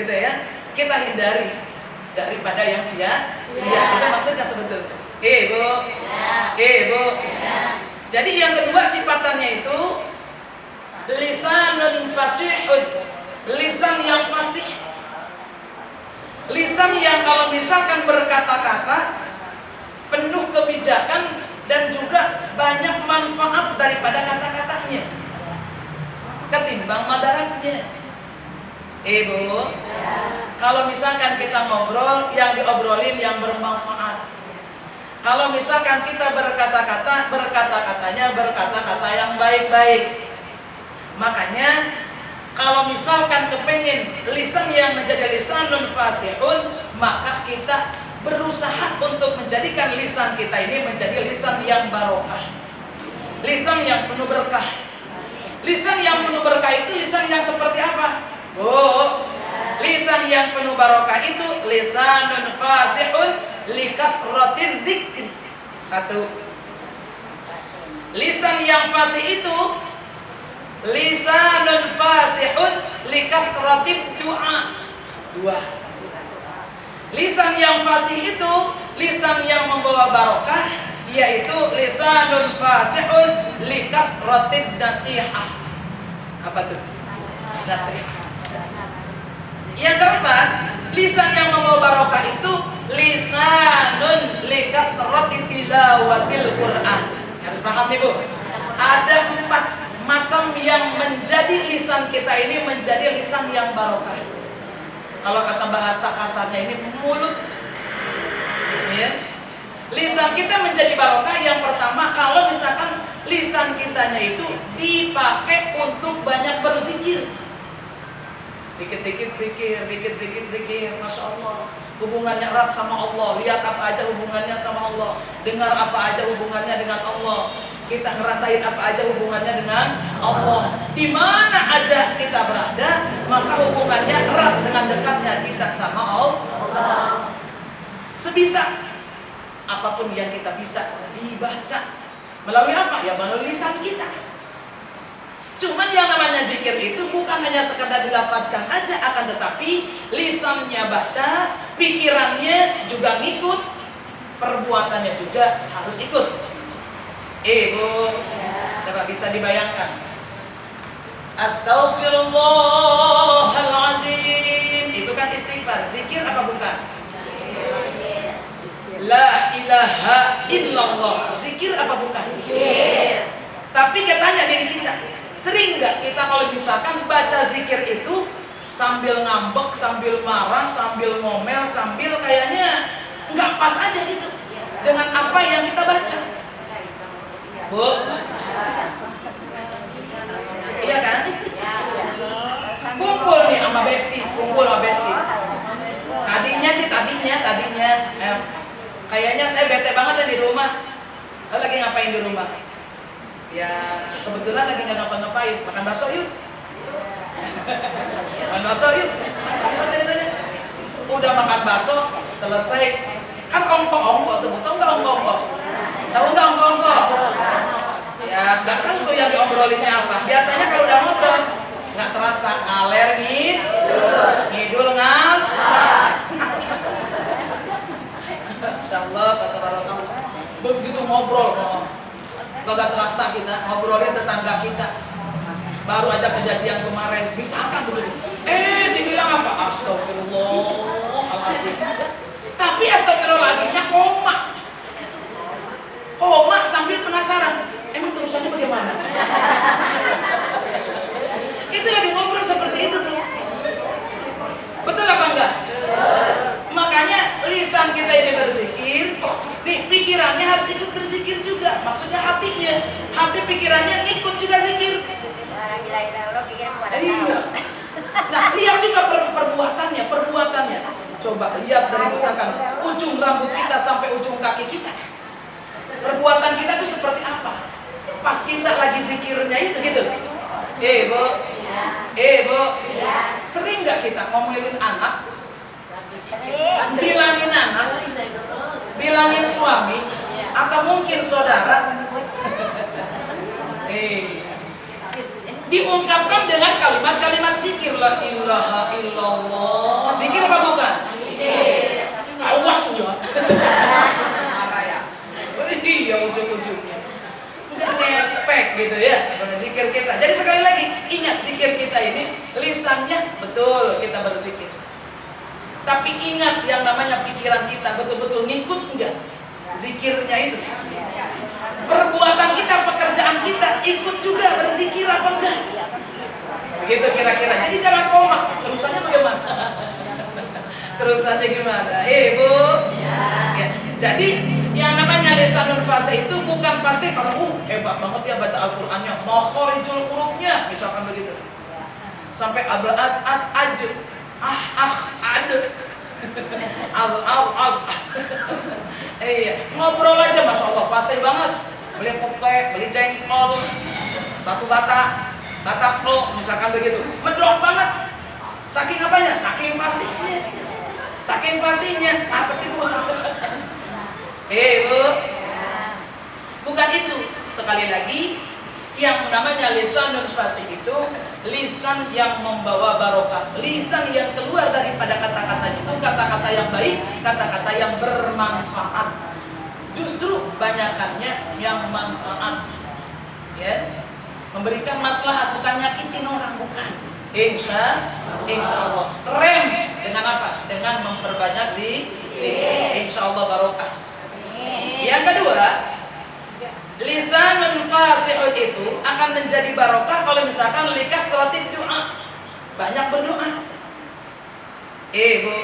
gitu ya, kita hindari daripada yang sia-sia. Itu maksudnya sebetulnya. Bu, Bu. Jadi yang kedua sifatannya itu lisanun fasihun, lisan yang fasih, lisan yang kalau misalkan berkata-kata penuh kebijakan dan juga banyak manfaat daripada kata-katanya ketimbang madaratnya. Bu, kalau misalkan kita ngobrol, yang diobrolin yang bermanfaat. Kalau misalkan kita berkata-kata, berkata-katanya berkata-kata yang baik-baik. Makanya kalau misalkan kepengen lisan yang menjadi lisanun fasihun, maka kita berusaha untuk menjadikan lisan kita ini menjadi lisan yang barokah, lisan yang penuh berkah. Lisan yang penuh berkah itu lisan yang seperti apa? Bu, lisan yang penuh barokah itu lisanun fasihun likasratin dzikr. Satu. Lisan yang fasih itu lisanun fasihun likasratin du'a. Dua. Lisan yang fasih itu lisan yang membawa barokah, yaitu lisanun fasihun likasratin nasihah. Apa tuh? Nasihah. Yang keempat, lisan yang membawa barokah itu lisanun likasrati tilawatil Quran. Harus paham nih Bu. Ada 4 macam yang menjadi lisan kita ini menjadi lisan yang barokah. Kalau kata bahasa kasarnya ini mulut. Ya. Lisan kita menjadi barokah yang pertama kalau misalkan lisan kitanya itu dipakai untuk banyak berzikir. Dikit-dikit zikir, dikit-dikit zikir, Masya Allah. Hubungannya erat sama Allah. Lihat apa aja hubungannya sama Allah. Dengar apa aja hubungannya dengan Allah. Kita ngerasain apa aja hubungannya dengan Allah. Di mana aja kita berada, maka hubungannya erat dengan dekatnya kita sama Allah. Sebisa apapun yang kita bisa dibaca. Melalui apa? Ya melalui lisan kita. Cuman yang namanya zikir itu bukan hanya sekadar dilafadzkan aja, akan tetapi lisannya baca, pikirannya juga ngikut, perbuatannya juga harus ikut. Bu, coba bisa dibayangkan. Astaghfirullahaladzim, itu kan istighfar. Zikir apa bukan? La ilaha illallah, zikir apa bukan? Tapi kita tanya diri kita, sering nggak kita kalau misalkan baca zikir itu sambil ngambek, sambil marah, sambil ngomel, sambil kayaknya nggak pas aja gitu dengan apa yang kita baca? Bu, iya kan? Kumpul nih sama besti, kumpul sama besti. Tadinya, kayaknya saya bete banget di rumah. Lalu lagi ngapain di rumah? Ya kebetulan lagi nggak ngapa-ngapain, makan bakso yuk. Makan bakso yuk, makan bakso ceritanya. Udah makan bakso, selesai. Kan ongko-ongko tuh, tahu nggak ongko-ongko? Tahu nggak ongko-ongko? Ya nggak tahu tuh yang diobrolinnya apa. Biasanya kalau udah ngobrol nggak terasa ngaler ngidul Insyaallah kata barakallah. Begitu ngobrol gak terasa kita ngobrolin tetangga kita. Baru aja kejadian kemarin, misalkan begitu. Dibilang apa? Astagfirullahaladzim. Tapi astagfirullahaladzimnya koma sambil penasaran. Emang terusannya bagaimana? Itu lagi ngobrol seperti itu tuh. Betul apa enggak? Makanya lisan kita ini berzikir, nih pikirannya harus ikut berzikir juga. Maksudnya hatinya, hati pikirannya ikut juga zikir. Iya. Nah lihat juga perbuatannya. Coba lihat dari misalkan ujung rambut kita sampai ujung kaki kita. Perbuatan kita tuh seperti apa? Pas kita lagi zikirnya itu gitu. Bu, sering nggak kita ngomelin anak, bilangin anak, bilangin suami, atau mungkin saudara? diungkapkan dengan kalimat-kalimat zikir. La ilaha illallah. Zikir apa bukan? Awas ya. Iya, ujung-ujungnya udah nepek gitu ya pada zikir kita. Jadi sekali lagi ingat, zikir kita ini lisannya betul kita berzikir, tapi ingat yang namanya pikiran kita betul-betul ngikut enggak zikirnya itu. Perbuatan kita, pekerjaan kita ikut juga berzikir apa enggak, begitu kira-kira. Jadi jangan komak. Terusannya bagaimana? Terusannya gimana? Bu ya. Jadi yang namanya lisanul fasih itu bukan fasih kalau hebat banget ya baca Al-Qur'annya, makharijul hurufnya misalkan begitu. Sampai abaat aj ad al ngobrol aja Masya Allah fasih banget. Beli popek, beli jengkol, batu bata, bataklo misalkan begitu. Medok banget. Saking apanya? Saking fasihnya. Saking fasihnya. Apa sih Bu? Bu, bukan itu. Sekali lagi, yang namanya lisanul fasih itu lisan yang membawa barokah, lisan yang keluar daripada kata-kata itu kata-kata yang baik, kata-kata yang bermanfaat. Justru banyakannya yang manfaat, ya, memberikan maslahat, bukan nyakitin orang, bukan. Insya Allah. Rem dengan apa? Dengan memperbanyak zikir. Insya Allah barokah. Yang kedua, lisanun fasihun itu akan menjadi barokah kalau misalkan likathrotid doa, banyak berdoa. Bu,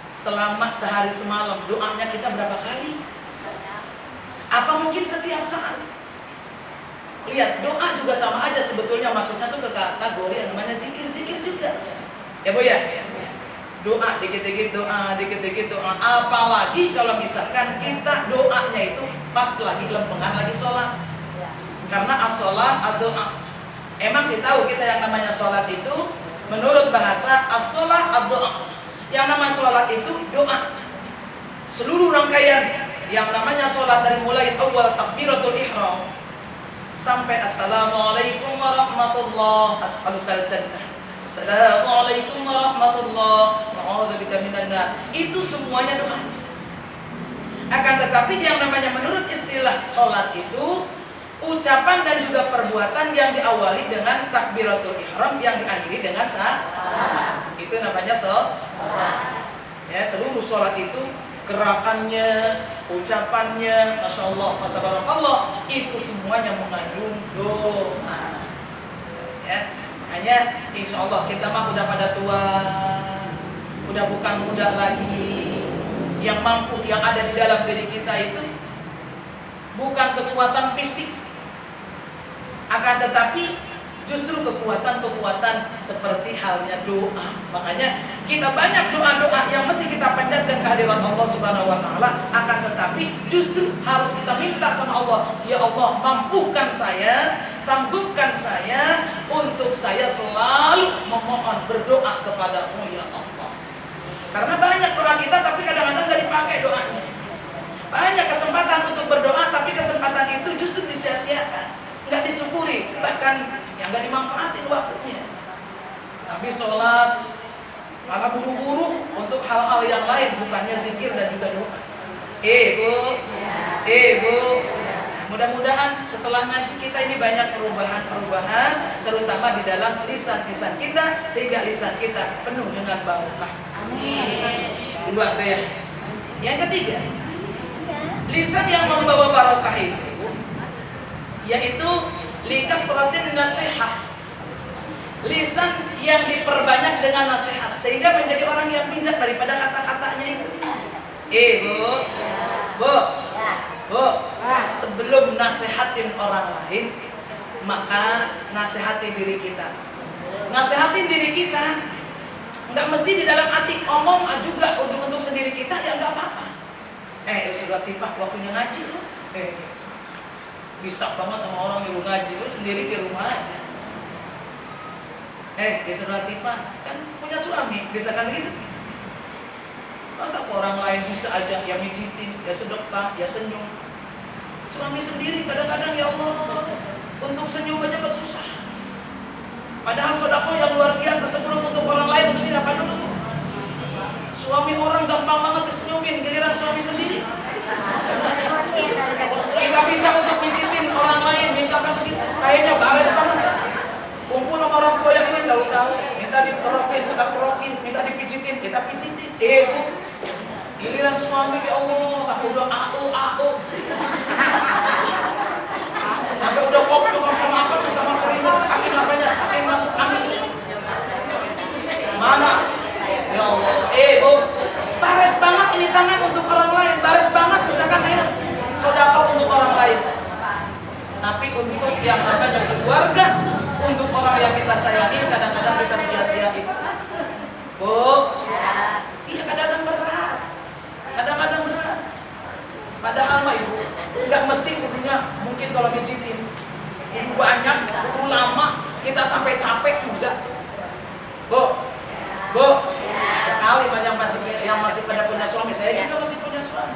selama sehari semalam doanya kita berapa kali? Apa mungkin setiap saat? Lihat, doa juga sama aja sebetulnya, masuknya tuh ke kategori yang namanya zikir-zikir juga. Ya Bu ya? Doa dikit-dikit doa, dikit-dikit doa. Apalagi kalau misalkan kita doanya itu pas lagi lempengan lagi sholat. Karena as-sholat ad-doa. Emang sih tahu kita yang namanya sholat itu menurut bahasa as-sholat ad-doa. Yang namanya sholat itu doa. Seluruh rangkaian yang namanya sholat dari mulai awal takbiratul ihram sampai assalamualaikum warahmatullahi as'alukal jannah, assalamualaikum warahmatullahi wa'udzubika minan nar, itu semuanya doa. Akan tetapi yang namanya menurut istilah sholat itu ucapan dan juga perbuatan yang diawali dengan takbiratul ihram yang diakhiri dengan salam. Itu namanya sholat. Ya, seluruh sholat itu gerakannya, ucapannya, Masya Allah, fatabarakallah, itu semuanya mengandung doa. Ya, makanya insya Allah kita mah udah pada tua, udah bukan muda lagi. Yang mampu, yang ada di dalam diri kita itu bukan kekuatan fisik, akan tetapi justru kekuatan-kekuatan seperti halnya doa. Makanya kita banyak doa-doa yang mesti kita panjatkan kehadiran Allah Subhanahu wa taala, akan tetapi justru harus kita minta sama Allah, ya Allah, mampukan saya, sanggupkan saya untuk saya selalu memohon berdoa kepadamu ya Allah. Karena banyak doa kita tapi kadang-kadang nggak dipakai doanya. Banyak kesempatan untuk berdoa tapi kesempatan itu justru disia-siakan, nggak disyukuri, bahkan yang nggak dimanfaatin waktunya. Habis sholat malah buru-buru untuk hal-hal yang lain, bukannya zikir dan juga doa. Bu, mudah-mudahan setelah ngaji kita ini banyak perubahan-perubahan, terutama di dalam lisan-lisan kita, sehingga lisan kita penuh dengan barokah. Amin. Dua tuh ya. Yang ketiga, lisan yang membawa barokah itu yaitu likasratin nasihah, lisan yang diperbanyak dengan nasihat sehingga menjadi orang yang bijak daripada kata-katanya itu. Bu, sebelum nasihatin orang lain, maka nasihati diri kita. Nasihatin diri kita nggak mesti di dalam hati, omong juga untuk sendiri kita, ya nggak apa-apa. Sudah tipah waktunya ngaji lu. Bisa banget sama orang nyuruh ngaji, lu sendiri di rumah aja. Dia sudah tipah, kan punya suami, bisa kan gitu. Masa orang lain bisa aja, ya mijitin, ya sedekah, ya senyum. Suami sendiri kadang-kadang ya Allah, untuk senyum aja susah. Padahal sedekah yang luar biasa sebelum untuk orang lain, untuk siapa dulu? Suami orang gampang banget disenyumin, giliran suami sendiri. Kita bisa untuk pijitin orang lain, misalkan begitu. Kayaknya bares banget. Kumpul sama orang tua yang ini tahu-tahu, minta diperokin, kita perokin, minta dipijitin, kita pijitin. Bu, giliran suami, ya Allah, sampai udah au. Sampai udah kok sama apa tuh, sama keringat, saking apanya, saking masuk angin. Mana? Ya Allah, Bu, bares banget ini tangan untuk orang lain, bares banget misalkan ini sedekah untuk orang lain. Tapi untuk yang namanya keluarga, untuk orang yang kita sayangi, kadang-kadang kita sia-siain. Bu, iya kadang-kadang berat. Padahal mah ibu, nggak mesti kudunya, mungkin kalau pijitin banyak, kudu lama, kita sampai capek juga. Bu, ya kali yang masih pada punya suami, saya juga masih punya suami.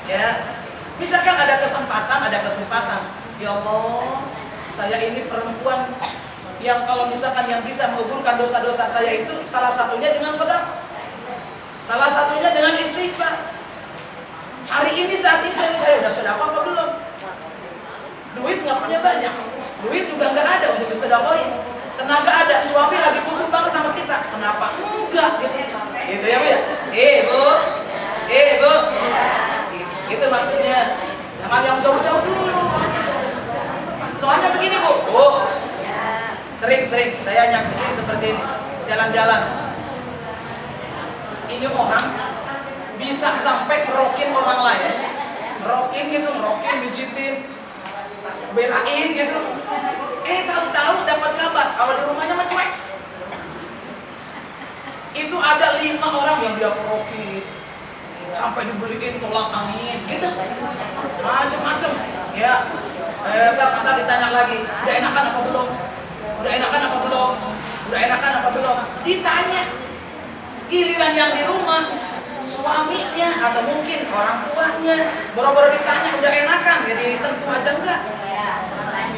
Ya, misalkan ada kesempatan. Ya Allah, saya ini perempuan yang kalau misalkan yang bisa menggugurkan dosa-dosa saya itu salah satunya dengan sedekah, salah satunya dengan istighfar. Hari ini saat ini saya udah sedekah apa belum? Duit nggak punya banyak, duit juga nggak ada untuk disedekahin. Tenaga ada, suami lagi butuh banget sama kita, kenapa enggak gitu? Gitu ya Bu ya? Bu, itu maksudnya. Jangan yang jauh-jauh dulu. Soalnya begini Bu, sering saya nyaksiin seperti ini, jalan-jalan. Ini orang bisa sampai merokin orang lain, merokin, mijitin, belain gitu. Tahu-tahu dapat kabar kalau di rumahnya mah cuek. Itu ada 5 orang yang dia merokin, sampai dibeliin tolak angin, gitu, macem-macem. Ya, kata ditanya lagi, udah enakan apa belum? Ditanya, giliran yang di rumah, suaminya atau mungkin orang tuanya, boro-boro ditanya udah enakan, ya disentuh aja enggak,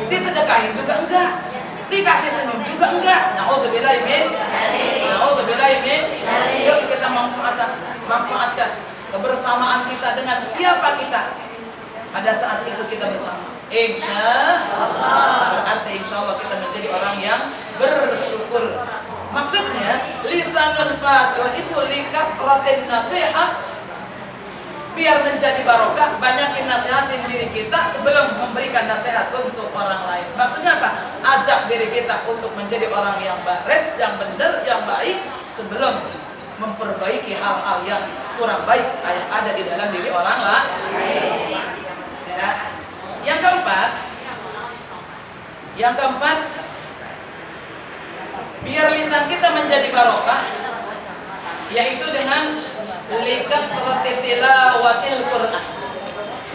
disedekahin juga enggak, dikasih senyum juga enggak. Na'udzubillah min. Yuk kita manfaatkan kebersamaan kita dengan siapa kita pada saat itu kita bersama. Insya Allah, berarti insya Allah kita menjadi orang yang bersyukur. Maksudnya lisanul fasih itu likafratin nasihat, biar menjadi barokah, banyakin nasihatin diri kita sebelum memberikan nasihat untuk orang lain. Maksudnya apa? Ajak diri kita untuk menjadi orang yang bares, yang benar, yang baik sebelum memperbaiki hal-hal yang kurang baik yang ada di dalam diri orang lain. Ya. Yang keempat, biar lisan kita menjadi barokah, yaitu dengan likathrati tilawatil Qur'an,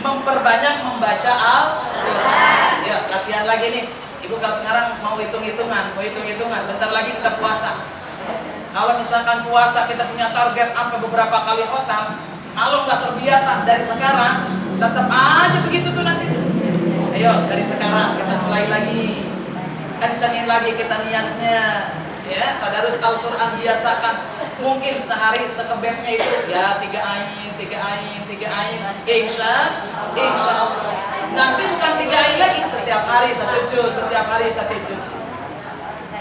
memperbanyak membaca Al-Qur'an. Ya, latihan lagi nih. Ibu kalau sekarang mau hitung-hitungan, bentar lagi kita puasa. Kalau misalkan puasa kita punya target sampai beberapa kali khotam, kalau nggak terbiasa dari sekarang, tetap aja begitu tuh nanti tuh. Ayo dari sekarang kita mulai lagi, kencengin lagi kita niatnya. Ya, tadarus Al-Quran biasakan. Mungkin sehari sekebetnya itu ya 3 ain. Insya Allah. Nanti bukan 3 ain lagi, setiap hari 1 juz.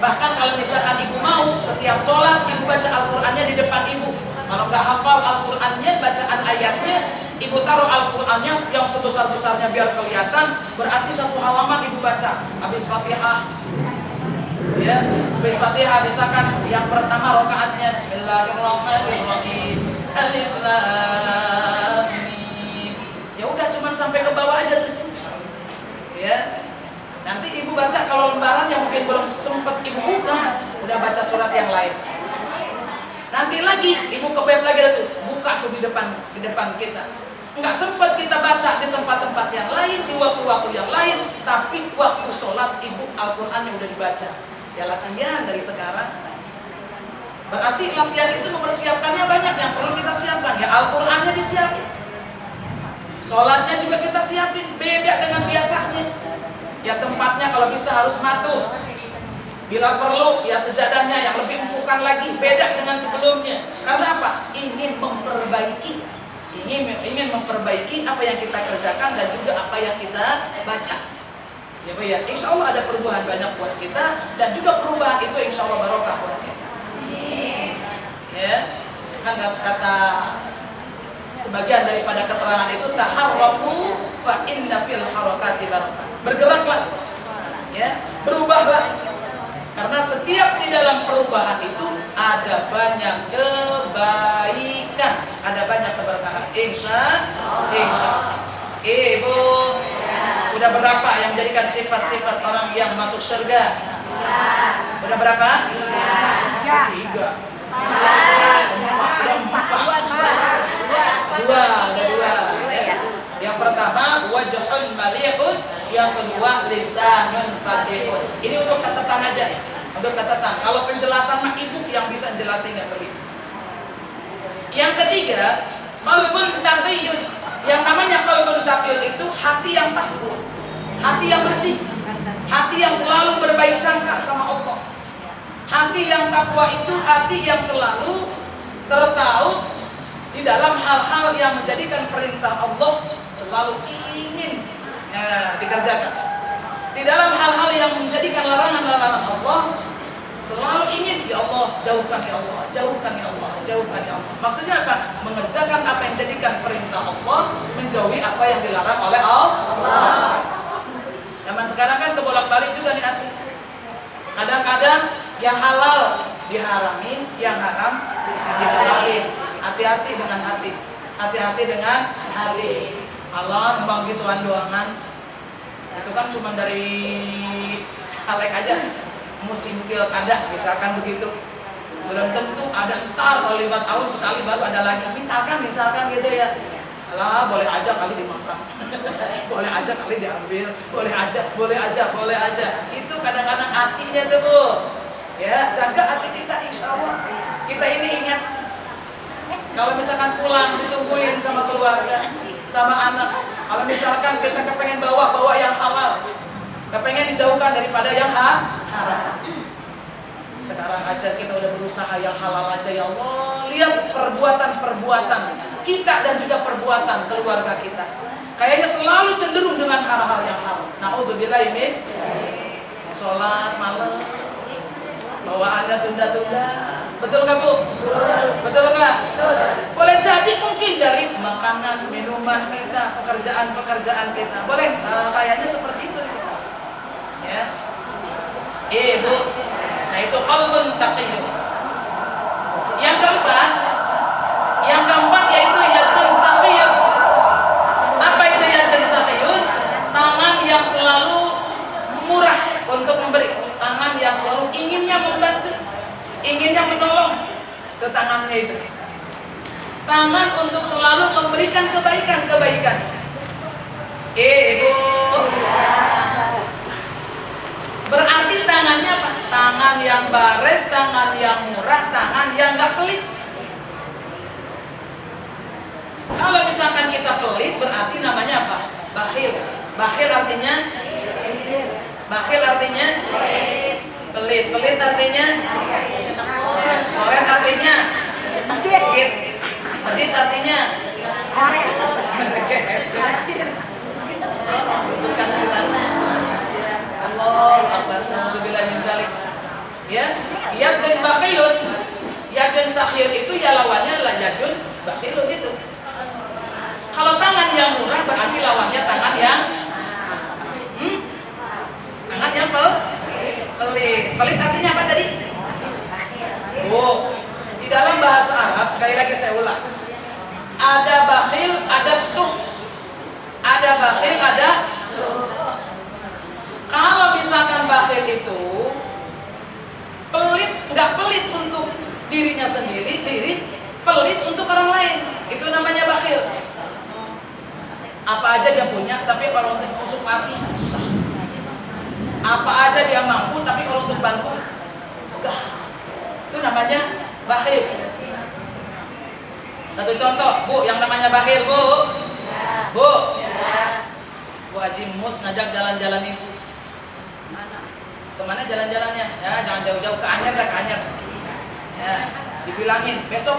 Bahkan kalau misalkan ibu mau, setiap sholat ibu baca Al-Qurannya di depan ibu. Kalau nggak hafal Al-Qurannya, bacaan ayatnya, ibu taruh Al-Qurannya yang sebesar-besarnya biar kelihatan. Berarti 1 halaman ibu baca. Habis Fatihah, ya, habis Fatihah misalkan yang pertama rakaatnya Bismillahirrahmanirrahim, Alif Lam Mim. Ya udah cuman sampai ke bawah aja tuh. Ya. Nanti ibu baca kalau lembaran yang mungkin belum sempat ibu buka, udah baca surat yang lain. Nanti lagi ibu kebet lagi tuh, buka tuh di depan kita. Enggak sempat kita baca di tempat-tempat yang lain, di waktu-waktu yang lain, tapi waktu sholat ibu Al-Qur'an yang udah dibaca. Ya latihan dari sekarang. Berarti latihan itu mempersiapkannya banyak yang perlu kita siapkan. Ya Al-Qur'annya disiapin, sholatnya juga kita siapin, beda dengan biasanya. Ya tempatnya kalau bisa harus matuh. Bila perlu ya sejadahnya yang lebih empukan lagi, beda dengan sebelumnya. Karena apa? Ingin memperbaiki, ingin memperbaiki apa yang kita kerjakan dan juga apa yang kita baca. Ya Bu ya, insya Allah ada perubahan banyak buat kita dan juga perubahan itu insya Allah barokah buat kita. Ya, kan kata sebagian daripada keterangan itu taharraku fa inna fil harakati barakah. Bergeraklah, ya, berubahlah. Karena setiap di dalam perubahan itu ada banyak kebaikan, ada banyak keberkahan. Insya Allah. Ibu, udah berapa yang menjadikan sifat-sifat orang yang masuk surga? Udah berapa? 3. Dua. Ya. Yang pertama wajhun malihun, yang kedua lisanun fasihun. Ini untuk catatan aja, untuk catatan. Kalau penjelasan mah ibu yang bisa jelasin yang tulis. Yang ketiga qalbun taqiyun. Yang namanya qalbun taqiyun itu hati yang takwa, hati yang bersih, hati yang selalu berbaik sangka sama Allah. Hati yang takwa itu hati yang selalu tertaut di dalam hal-hal yang menjadikan perintah Allah selalu ingin dikerjakan. Di dalam hal-hal yang menjadikan larangan-larangan Allah selalu ingin, ya Allah, jauhkan ya Allah, jauhkan ya Allah, jauhkan ya Allah. Maksudnya apa? Mengerjakan apa yang menjadikan perintah Allah, menjauhi apa yang dilarang oleh Allah. Zaman sekarang kan kebolak-balik juga nih hati. Kadang-kadang yang halal diharamin, yang haram dihalalin. Hati-hati dengan hati, hati-hati dengan hati. Allah bang gituan doangan, itu kan cuma dari caleg aja, musim pilkada misalkan begitu. Belum tentu ada ntar kalau 5 tahun sekali baru ada lagi. Misalkan gitu ya. Alah, boleh aja kali dimakan, boleh aja kali diambil, boleh aja. Itu kadang-kadang hatinya tuh Bu. Ya, jaga hati kita insya Allah. Kita ini ingat, kalau misalkan pulang ditungguin sama keluarga, sama anak. Kalau misalkan kita kepengen bawa yang halal, kepengen dijauhkan daripada yang haram. Sekarang aja kita udah berusaha yang halal aja ya Allah. Lihat perbuatan kita dan juga perbuatan keluarga kita. Kayaknya selalu cenderung dengan hal-hal yang haram. Nauzubillahi min. Sholat malam, bawaannya tunda-tunda. Betul nggak Bu? Betul nggak? Boleh jadi mungkin dari makanan, minuman kita, pekerjaan kita. Boleh, kayaknya seperti itu. Ya. Bu. Nah itu qalbun taqiyun. Yang keempat yaitu yadun sakhiyun. Apa itu yadun sakhiyun? Tangan yang selalu murah untuk memberi, tangan yang selalu inginnya membantu, inginnya menolong. Itu tangannya itu. Tangan untuk selalu memberikan kebaikan. Ibu. Berarti tangannya apa? Tangan yang bares, tangan yang murah, tangan yang gak pelit. Kalau misalkan kita pelit, berarti namanya apa? Bakhil. Bakhil artinya? Pelit. Pelit artinya? Koret artinya? Medit artinya? Kasiran. Allah Akbar, nauzubillah min dzalik. Ya, yadun bakhilun. Yadun sakhir itu ya lawannya lah yadun bakhilun itu. Kalau tangan yang murah berarti lawannya tangan yang pelit. Pelit artinya apa tadi? Di dalam bahasa Arab sekali lagi saya ulang. Ada bakhil, ada sukh. Ada bakhil, ada sukh. Kalau misalkan bakhil itu pelit, nggak pelit untuk dirinya sendiri, pelit untuk orang lain, itu namanya bakhil. Apa aja dia punya, tapi kalau untuk konsultasi susah. Apa aja dia mampu, tapi kalau untuk bantu enggak. Itu namanya bakhil. Satu contoh, Bu, yang namanya bakhil, Bu. Bu Haji Mus ngajak jalan-jalan Ibu kemana jalan-jalannya? Ya, jangan jauh-jauh ke Anyer dah, ke Anyer. Ya, dibilangin besok